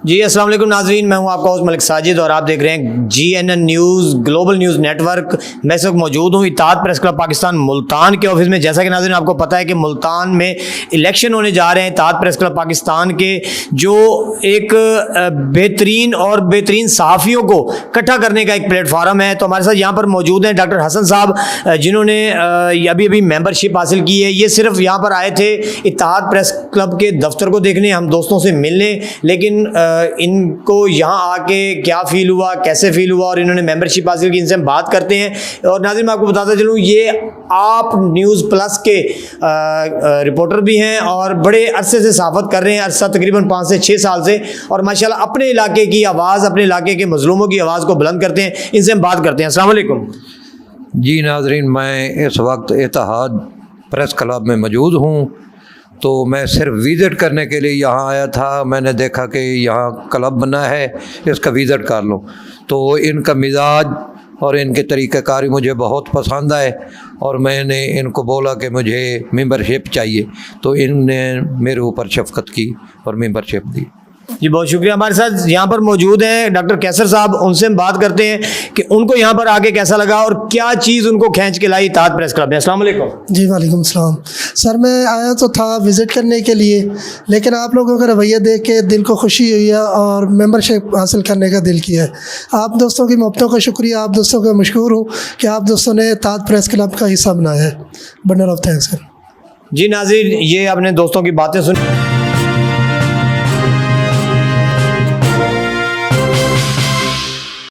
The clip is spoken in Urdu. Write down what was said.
جی السلام علیکم ناظرین، میں ہوں آپ کا ہوسٹ ملک ساجد اور آپ دیکھ رہے ہیں GNN news global news network. میں اس وقت موجود ہوں اتحاد پریس کلب پاکستان ملتان کے آفس میں۔ جیسا کہ ناظرین آپ کو پتہ ہے کہ ملتان میں الیکشن ہونے جا رہے ہیں اتحاد پریس کلب پاکستان کے، جو ایک بہترین صحافیوں کو اکٹھا کرنے کا ایک پلیٹ فارم ہے۔ تو ہمارے ساتھ یہاں پر موجود ہیں ڈاکٹر حسن صاحب، جنہوں نے ابھی ممبرشپ حاصل کی ہے۔ یہ صرف یہاں پر آئے تھے اتحاد پریس کلب کے دفتر کو دیکھنے، ہم دوستوں سے ملنے، لیکن ان کو یہاں آ کے کیا فیل ہوا، کیسے فیل ہوا اور انہوں نے ممبرشپ حاصل کی، ان سے ہم بات کرتے ہیں۔ اور ناظرین میں آپ کو بتاتا چلوں، یہ آپ نیوز پلس کے رپورٹر بھی ہیں اور بڑے عرصے سے صحافت کر رہے ہیں، عرصہ تقریباً 5 سے 6 سال سے، اور ماشاءاللہ اپنے علاقے کی آواز، اپنے علاقے کے مظلوموں کی آواز کو بلند کرتے ہیں۔ ان سے ہم بات کرتے ہیں۔ السلام علیکم جی ناظرین، میں اس وقت اتحاد پریس کلب میں موجود ہوں، تو میں صرف وزٹ کرنے کے لیے یہاں آیا تھا۔ میں نے دیکھا کہ یہاں کلب بنا ہے، اس کا وزٹ کر لوں۔ تو ان کا مزاج اور ان کے طریقہ کاری مجھے بہت پسند آئے، اور میں نے ان کو بولا کہ مجھے ممبرشپ چاہیے، تو ان نے میرے اوپر شفقت کی اور ممبرشپ دی۔ جی بہت شکریہ۔ ہمارے ساتھ یہاں پر موجود ہیں ڈاکٹر کیسر صاحب، ان سے ہم بات کرتے ہیں کہ ان کو یہاں پر آگے کیسا لگا اور کیا چیز ان کو کھینچ کے لائی اتحاد پریس کلب میں۔ السلام علیکم۔ جی وعلیکم السلام سر، میں آیا تو تھا وزٹ کرنے کے لیے، لیکن آپ لوگوں کا رویہ دیکھ کے دل کو خوشی ہوئی ہے اور ممبرشپ حاصل کرنے کا دل کیا ہے۔ آپ دوستوں کی محبتوں کا شکریہ، آپ دوستوں کا مشکور ہوں کہ آپ دوستوں نے اتحاد پریس کلب کا حصہ بنایا ہے۔ بنر آف تھینکس سر۔ جی ناظرین، یہ اپنے دوستوں کی باتیں سن